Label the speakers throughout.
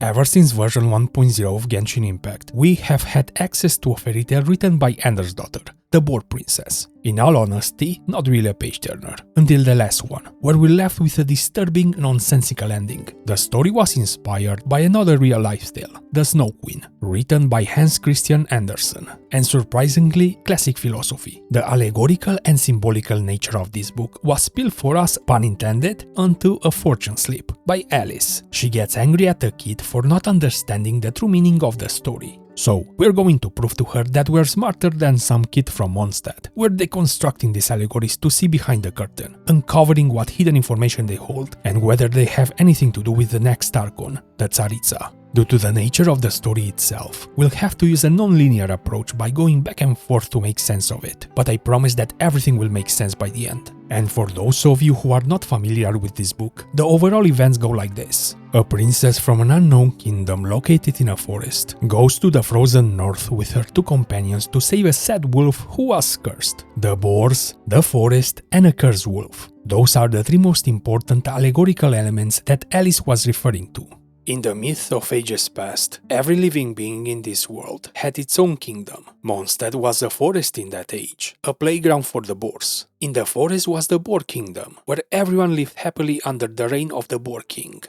Speaker 1: Ever since version 1.0 of Genshin Impact, we have had access to a fairy tale written by Andersdotter, the Boar Princess. In all honesty, not really a page-turner, until the last one, where we're left with a disturbing, nonsensical ending. The story was inspired by another real-life tale, The Snow Queen, written by Hans Christian Andersen, and surprisingly, classic philosophy. The allegorical and symbolical nature of this book was spilled for us, pun intended, onto A Fortune Slip by Alice. She gets angry at the kid for not understanding the true meaning of the story. So, we're going to prove to her that we're smarter than some kid from Mondstadt. We're deconstructing these allegories to see behind the curtain, uncovering what hidden information they hold, and whether they have anything to do with the next Archon, the Tsaritsa. Due to the nature of the story itself, we'll have to use a non-linear approach by going back and forth to make sense of it, but I promise that everything will make sense by the end. And for those of you who are not familiar with this book, the overall events go like this. A princess from an unknown kingdom located in a forest goes to the frozen north with her two companions to save a sad wolf who was cursed. The boars, the forest, and a cursed wolf. Those are the three most important allegorical elements that Alice was referring to. In the myth of ages past, every living being in this world had its own kingdom. Mondstadt was a forest in that age, a playground for the boars. In the forest was the Boar Kingdom, where everyone lived happily under the reign of the Boar King.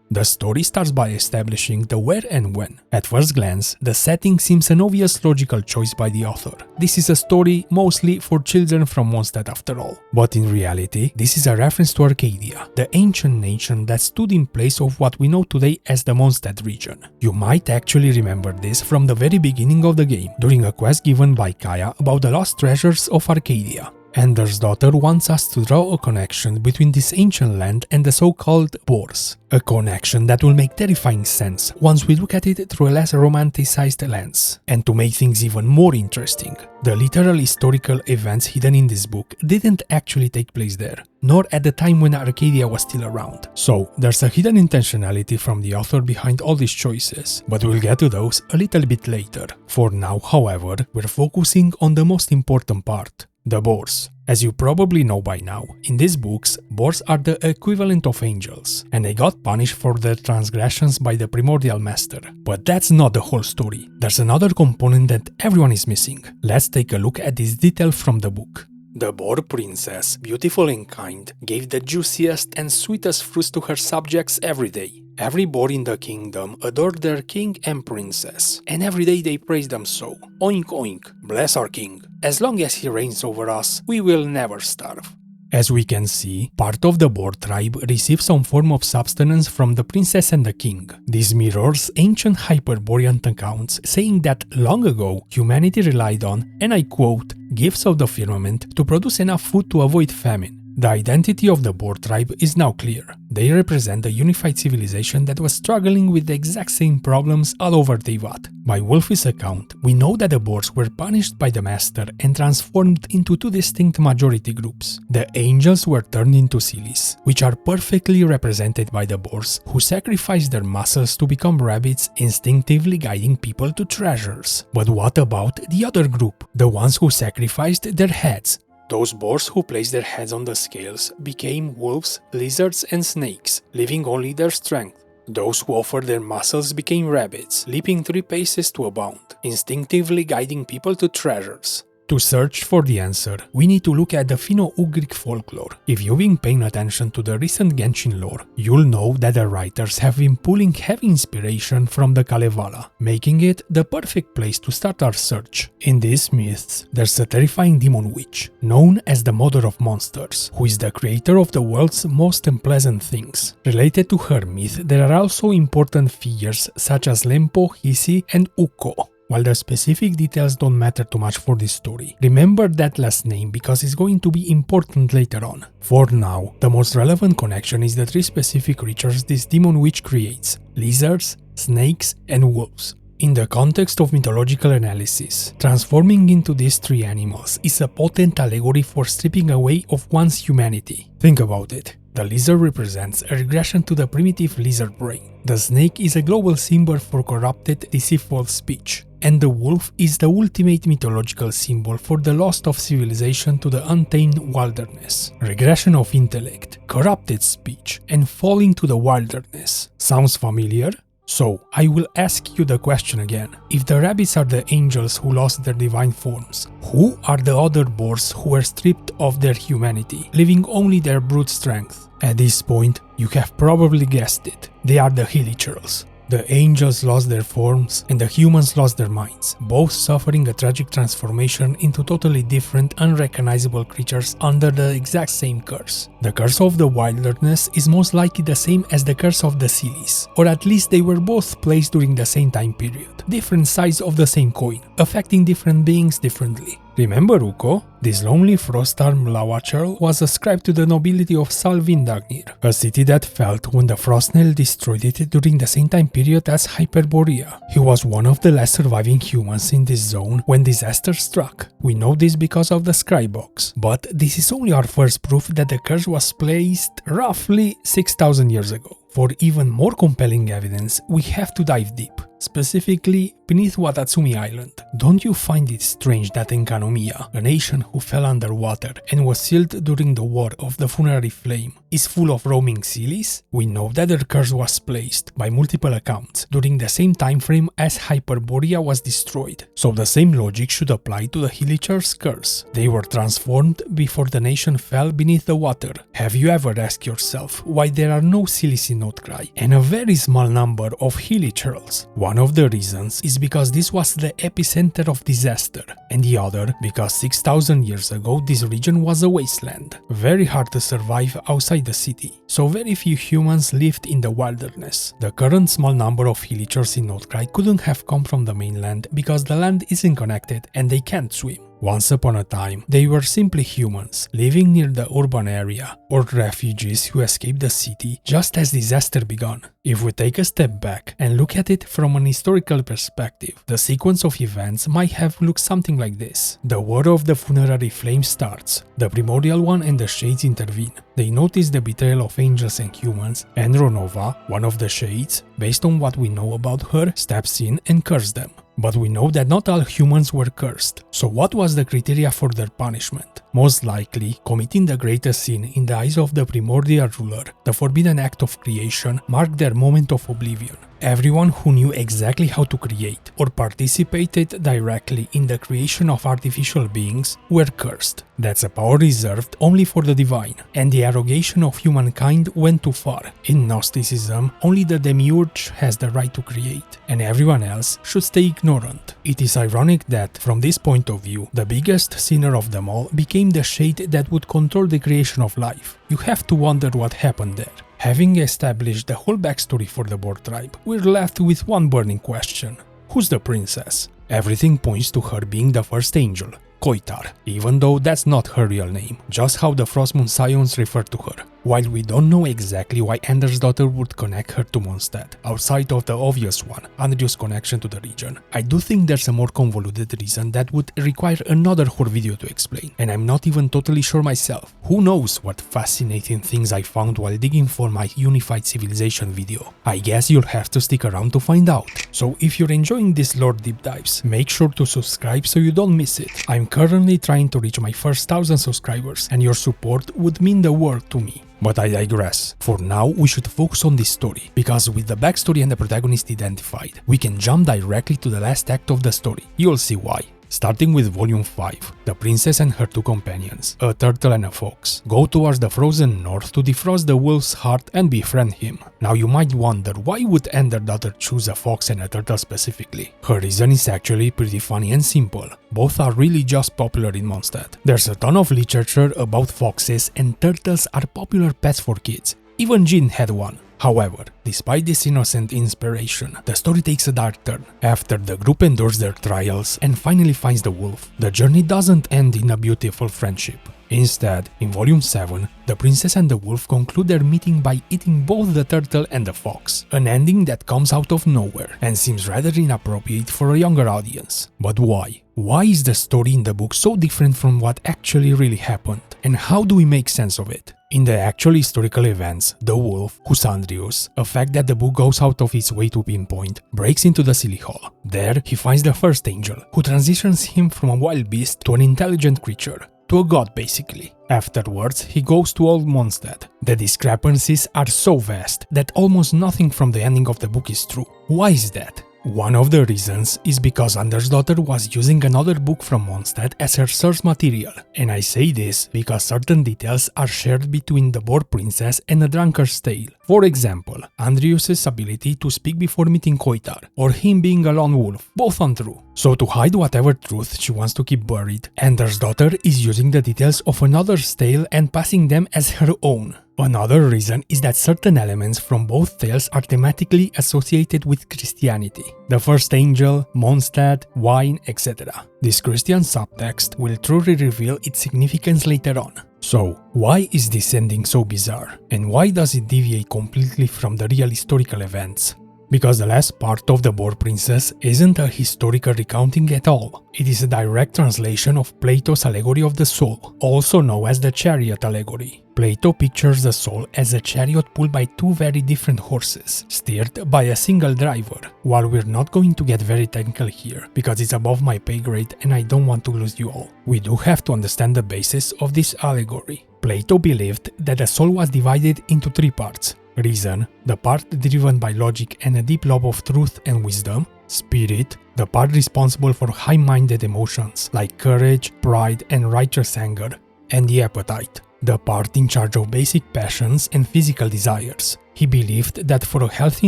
Speaker 1: The story starts by establishing the where and when. At first glance, the setting seems an obvious logical choice by the author. This is a story mostly for children from Mondstadt after all. But in reality, this is a reference to Arcadia, the ancient nation that stood in place of what we know today as the Mondstadt region. You might actually remember this from the very beginning of the game, during a quest given by Kaya about the lost treasures of Arcadia. Andersdotter wants us to draw a connection between this ancient land and the so-called Boars. A connection that will make terrifying sense once we look at it through a less romanticized lens. And to make things even more interesting, the literal historical events hidden in this book didn't actually take place there, nor at the time when Arcadia was still around. So there's a hidden intentionality from the author behind all these choices, but we'll get to those a little bit later. For now, however, we're focusing on the most important part. The Boars. As you probably know by now, in these books, Boars are the equivalent of angels, and they got punished for their transgressions by the primordial master. But that's not the whole story. There's another component that everyone is missing. Let's take a look at this detail from the book. The Boar Princess, beautiful and kind, gave the juiciest and sweetest fruits to her subjects every day. Every boar in the kingdom adored their king and princess, and every day they praised them so. Oink oink, bless our king. As long as he reigns over us, we will never starve. As we can see, part of the Boar tribe receives some form of sustenance from the princess and the king. This mirrors ancient Hyperborean accounts saying that long ago humanity relied on, and I quote, gifts of the firmament to produce enough food to avoid famine. The identity of the Boar tribe is now clear. They represent a unified civilization that was struggling with the exact same problems all over Teyvat. By Wolf's account, we know that the Boars were punished by the Master and transformed into two distinct majority groups. The angels were turned into sillies, which are perfectly represented by the Boars, who sacrificed their muscles to become rabbits, instinctively guiding people to treasures. But what about the other group, the ones who sacrificed their heads? Those boars who placed their heads on the scales became wolves, lizards, and snakes, leaving only their strength. Those who offered their muscles became rabbits, leaping 3 paces to a bound, instinctively guiding people to treasures. To search for the answer, we need to look at the Finno-Ugric folklore. If you've been paying attention to the recent Genshin lore, you'll know that the writers have been pulling heavy inspiration from the Kalevala, making it the perfect place to start our search. In these myths, there's a terrifying demon witch, known as the Mother of Monsters, who is the creator of the world's most unpleasant things. Related to her myth, there are also important figures such as Lempo, Hisi, and Ukko. While the specific details don't matter too much for this story, remember that last name because it's going to be important later on. For now, the most relevant connection is the 3 specific creatures this demon witch creates: lizards, snakes, and wolves. In the context of mythological analysis, transforming into these 3 animals is a potent allegory for stripping away of one's humanity. Think about it. The lizard represents a regression to the primitive lizard brain. The snake is a global symbol for corrupted, deceitful speech. And the wolf is the ultimate mythological symbol for the loss of civilization to the untamed wilderness. Regression of intellect, corrupted speech, and falling to the wilderness. Sounds familiar? So, I will ask you the question again. If the rabbits are the angels who lost their divine forms, who are the other boars who were stripped of their humanity, leaving only their brute strength? At this point, you have probably guessed it. They are the Hilichurls. The angels lost their forms and the humans lost their minds, both suffering a tragic transformation into totally different, unrecognizable creatures under the exact same curse. The curse of the wilderness is most likely the same as the curse of the Sealies, or at least they were both placed during the same time period, different sides of the same coin, affecting different beings differently. Remember Ukko? This lonely frost-armed Lawachurl was ascribed to the nobility of Salvindagnir, a city that fell when the Frostnail destroyed it during the same time period as Hyperborea. He was one of the last surviving humans in this zone when disaster struck. We know this because of the skybox, but this is only our first proof that the curse was placed roughly 6,000 years ago. For even more compelling evidence, we have to dive deep, specifically beneath Watatsumi Island. Don't you find it strange that Enkanomiya, a nation who fell underwater and was sealed during the War of the Funerary Flame, is full of roaming Sealies? We know that their curse was placed, by multiple accounts, during the same time frame as Hyperborea was destroyed, so the same logic should apply to the Hilichurls' curse. They were transformed before the nation fell beneath the water. Have you ever asked yourself why there are no Sealies in Outcry and a very small number of Hilichurls? One of the reasons is because this was the epicenter of disaster, and the other because 6,000 years ago this region was a wasteland, very hard to survive outside the city, so very few humans lived in the wilderness. The current small number of Hilichurls in Outcry couldn't have come from the mainland because the land isn't connected and they can't swim. Once upon a time, they were simply humans, living near the urban area, or refugees who escaped the city just as disaster began. If we take a step back and look at it from an historical perspective, the sequence of events might have looked something like this. The War of the Funerary Flame starts, the Primordial One and the Shades intervene. They notice the betrayal of angels and humans, and Ronova, one of the Shades, based on what we know about her, steps in and curses them. But we know that not all humans were cursed, so what was the criteria for their punishment? Most likely, committing the greatest sin in the eyes of the primordial ruler, the forbidden act of creation, marked their moment of oblivion. Everyone who knew exactly how to create or participated directly in the creation of artificial beings were cursed. That's a power reserved only for the divine, and the arrogation of humankind went too far. In Gnosticism, only the demiurge has the right to create, and everyone else should stay ignorant. It is ironic that, from this point of view, the biggest sinner of them all became the shade that would control the creation of life. You have to wonder what happened there. Having established the whole backstory for the Boar tribe, we're left with one burning question. Who's the princess? Everything points to her being the first angel, Koitar, even though that's not her real name, just how the Frostmoon Scions refer to her. While we don't know exactly why Andersdotter would connect her to Mondstadt, outside of the obvious one, Andrew's connection to the region, I do think there's a more convoluted reason that would require another whole video to explain, and I'm not even totally sure myself. Who knows what fascinating things I found while digging for my Unified Civilization video. I guess you'll have to stick around to find out. So if you're enjoying these lore deep dives, make sure to subscribe so you don't miss it. I'm currently trying to reach my first 1,000 subscribers, and your support would mean the world to me. But I digress. For now, we should focus on this story, because with the backstory and the protagonist identified, we can jump directly to the last act of the story. You'll see why. Starting with Volume 5, the princess and her two companions, a turtle and a fox, go towards the frozen north to defrost the wolf's heart and befriend him. Now you might wonder, why would Andersdotter choose a fox and a turtle specifically? Her reason is actually pretty funny and simple. Both are really just popular in Mondstadt. There's a ton of literature about foxes, and turtles are popular pets for kids. Even Jin had one. However, despite this innocent inspiration, the story takes a dark turn. After the group endures their trials and finally finds the wolf, the journey doesn't end in a beautiful friendship. Instead, in Volume 7, the princess and the wolf conclude their meeting by eating both the turtle and the fox, an ending that comes out of nowhere and seems rather inappropriate for a younger audience. But why? Why is the story in the book so different from what actually really happened? And how do we make sense of it? In the actual historical events, the wolf, Husandrius, a fact that the book goes out of its way to pinpoint, breaks into the Silly Hall. There, he finds the first angel, who transitions him from a wild beast to an intelligent creature. to a god basically. Afterwards, he goes to old Mondstadt. The discrepancies are so vast that almost nothing from the ending of the book is true. Why is that? One of the reasons is because Andersdotter was using another book from Mondstadt as her source material, and I say this because certain details are shared between the Boar Princess and A Drunkard's Tale. For example, Andrius's ability to speak before meeting Koitar, or him being a lone wolf, both untrue. So to hide whatever truth she wants to keep buried, Andersdotter is using the details of another's tale and passing them as her own. Another reason is that certain elements from both tales are thematically associated with Christianity. The first angel, Mondstadt, wine, etc. This Christian subtext will truly reveal its significance later on. So, why is this ending so bizarre? And why does it deviate completely from the real historical events? Because the last part of the Boar Princess isn't a historical recounting at all. It is a direct translation of Plato's allegory of the soul, also known as the chariot allegory. Plato pictures the soul as a chariot pulled by two very different horses, steered by a single driver. While we're not going to get very technical here, because it's above my pay grade and I don't want to lose you all, we do have to understand the basis of this allegory. Plato believed that the soul was divided into three parts: reason, the part driven by logic and a deep love of truth and wisdom; spirit, the part responsible for high-minded emotions like courage, pride, and righteous anger; and the appetite, the part in charge of basic passions and physical desires. He believed that for a healthy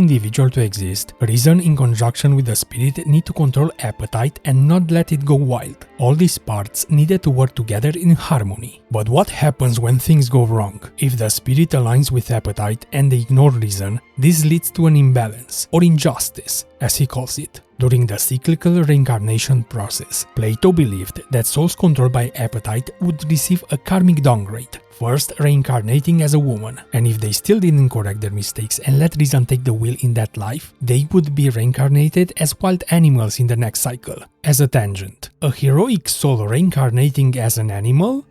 Speaker 1: individual to exist, reason in conjunction with the spirit need to control appetite and not let it go wild. All these parts needed to work together in harmony. But what happens when things go wrong? If the spirit aligns with appetite and they ignore reason, this leads to an imbalance, or injustice, as he calls it. During the cyclical reincarnation process, Plato believed that souls controlled by appetite would receive a karmic downgrade, first reincarnating as a woman, and if they still didn't correct their mistakes and let reason take the wheel in that life, they would be reincarnated as wild animals in the next cycle. As a tangent, a heroic soul reincarnating as an animal?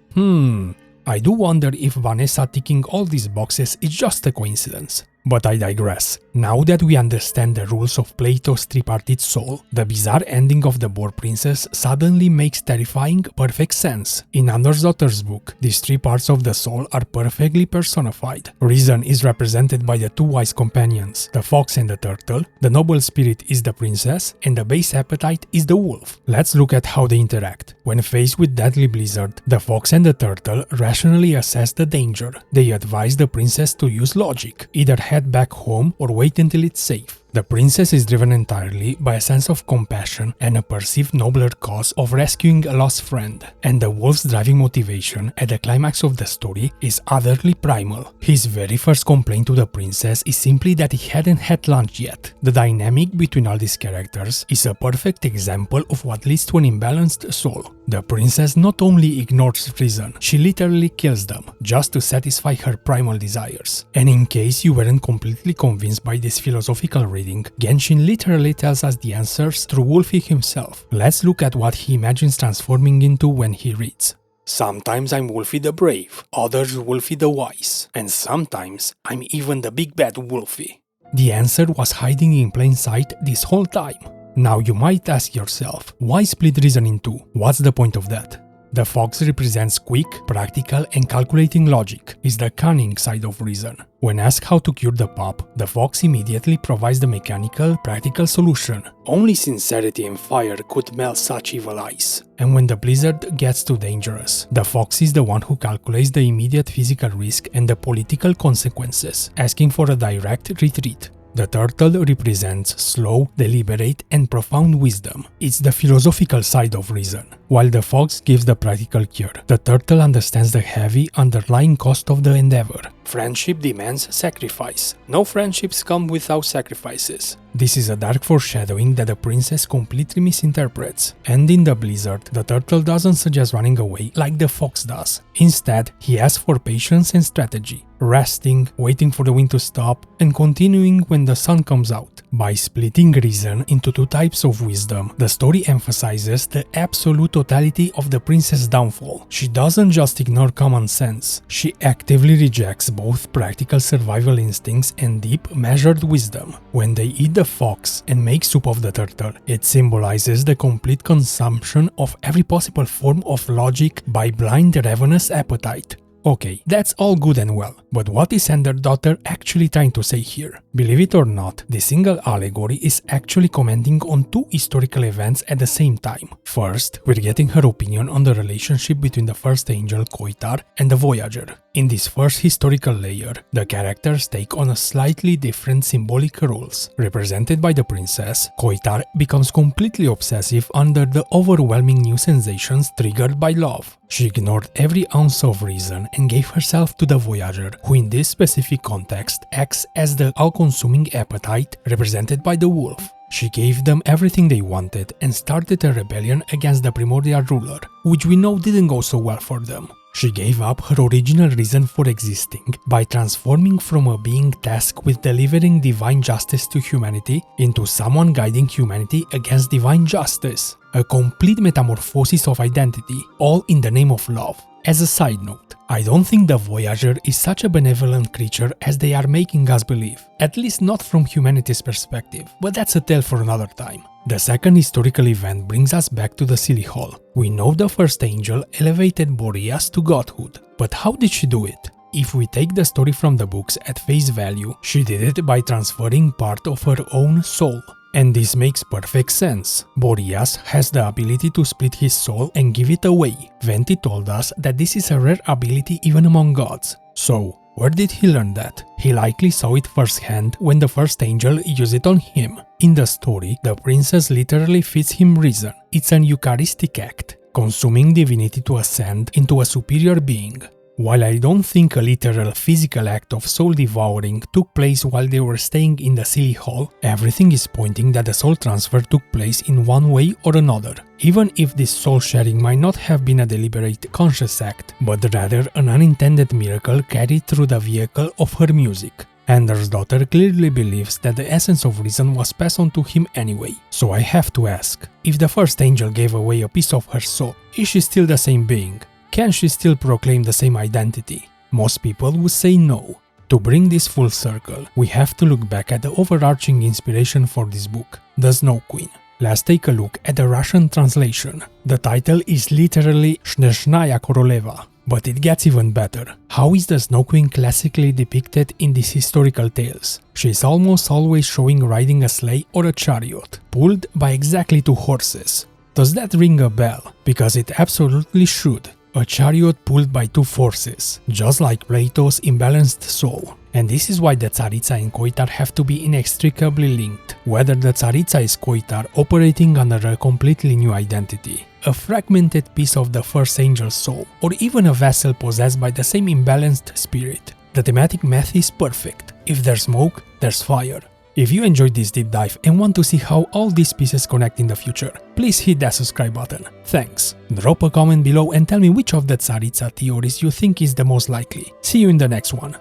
Speaker 1: I do wonder if Vanessa ticking all these boxes is just a coincidence. But I digress. Now that we understand the rules of Plato's three-parted soul, the bizarre ending of the Boar Princess suddenly makes terrifying, perfect sense. In Andersdotter's book, these three parts of the soul are perfectly personified. Reason is represented by the two wise companions, the fox and the turtle, the noble spirit is the princess, and the base appetite is the wolf. Let's look at how they interact. When faced with deadly blizzard, the fox and the turtle rationally assess the danger. They advise the princess to use logic, either head back home or wait until it's safe. The princess is driven entirely by a sense of compassion and a perceived nobler cause of rescuing a lost friend. And the wolf's driving motivation at the climax of the story is utterly primal. His very first complaint to the princess is simply that he hadn't had lunch yet. The dynamic between all these characters is a perfect example of what leads to an imbalanced soul. The princess not only ignores reason, she literally kills them, just to satisfy her primal desires. And in case you weren't completely convinced by this philosophical reading, Genshin literally tells us the answers through Wolfie himself. Let's look at what he imagines transforming into when he reads. Sometimes I'm Wolfie the Brave, others Wolfie the Wise, and sometimes I'm even the big bad Wolfie. The answer was hiding in plain sight this whole time. Now you might ask yourself, why split reason in two? What's the point of that? The fox represents quick, practical, and calculating logic, is the cunning side of reason. When asked how to cure the pup, the fox immediately provides the mechanical, practical solution. Only sincerity and fire could melt such evil eyes. And when the blizzard gets too dangerous, the fox is the one who calculates the immediate physical risk and the political consequences, asking for a direct retreat. The turtle represents slow, deliberate, and profound wisdom. It's the philosophical side of reason. While the fox gives the practical cure, the turtle understands the heavy, underlying cost of the endeavor. Friendship demands sacrifice. No friendships come without sacrifices. This is a dark foreshadowing that the princess completely misinterprets. And in the blizzard, the turtle doesn't suggest running away like the fox does. Instead, he asks for patience and strategy, resting, waiting for the wind to stop, and continuing when the sun comes out. By splitting reason into two types of wisdom, the story emphasizes the absolute totality of the princess' downfall. She doesn't just ignore common sense, she actively rejects both practical survival instincts and deep, measured wisdom. When they eat the fox and make soup of the turtle, it symbolizes the complete consumption of every possible form of logic by blind, ravenous appetite. Okay, that's all good and well, but what is Andersdotter actually trying to say here? Believe it or not, this single allegory is actually commenting on two historical events at the same time. First, we're getting her opinion on the relationship between the first angel Koitar and the Voyager. In this first historical layer, the characters take on a slightly different symbolic roles. Represented by the princess, Koitar becomes completely obsessive under the overwhelming new sensations triggered by love. She ignored every ounce of reason and gave herself to the Voyager, who in this specific context acts as the all-consuming appetite represented by the wolf. She gave them everything they wanted and started a rebellion against the primordial ruler, which we know didn't go so well for them. She gave up her original reason for existing by transforming from a being tasked with delivering divine justice to humanity into someone guiding humanity against divine justice. A complete metamorphosis of identity, all in the name of love. As a side note, I don't think the Voyager is such a benevolent creature as they are making us believe, at least not from humanity's perspective, but that's a tale for another time. The second historical event brings us back to the Silly Hall. We know the first angel elevated Boreas to godhood, but how did she do it? If we take the story from the books at face value, she did it by transferring part of her own soul. And this makes perfect sense. Boreas has the ability to split his soul and give it away. Venti told us that this is a rare ability even among gods. So, where did he learn that? He likely saw it firsthand when the first angel used it on him. In the story, the princess literally feeds him reason. It's an Eucharistic act, consuming divinity to ascend into a superior being. While I don't think a literal physical act of soul devouring took place while they were staying in the Silly Hall, everything is pointing that the soul transfer took place in one way or another, even if this soul sharing might not have been a deliberate conscious act, but rather an unintended miracle carried through the vehicle of her music. Andersdotter clearly believes that the essence of reason was passed on to him anyway, so I have to ask, if the first angel gave away a piece of her soul, is she still the same being? Can she still proclaim the same identity? Most people would say no. To bring this full circle, we have to look back at the overarching inspiration for this book, The Snow Queen. Let's take a look at the Russian translation. The title is literally Snezhnaya Koroleva, but it gets even better. How is the Snow Queen classically depicted in these historical tales? She is almost always showing riding a sleigh or a chariot, pulled by exactly two horses. Does that ring a bell? Because it absolutely should. A chariot pulled by two forces, just like Plato's imbalanced soul. And this is why the Tsaritsa and Koitar have to be inextricably linked, whether the Tsaritsa is Koitar operating under a completely new identity, a fragmented piece of the first angel's soul, or even a vessel possessed by the same imbalanced spirit. The thematic math is perfect. If there's smoke, there's fire. If you enjoyed this deep dive and want to see how all these pieces connect in the future, please hit that subscribe button. Thanks. Drop a comment below and tell me which of the Tsaritsa theories you think is the most likely. See you in the next one.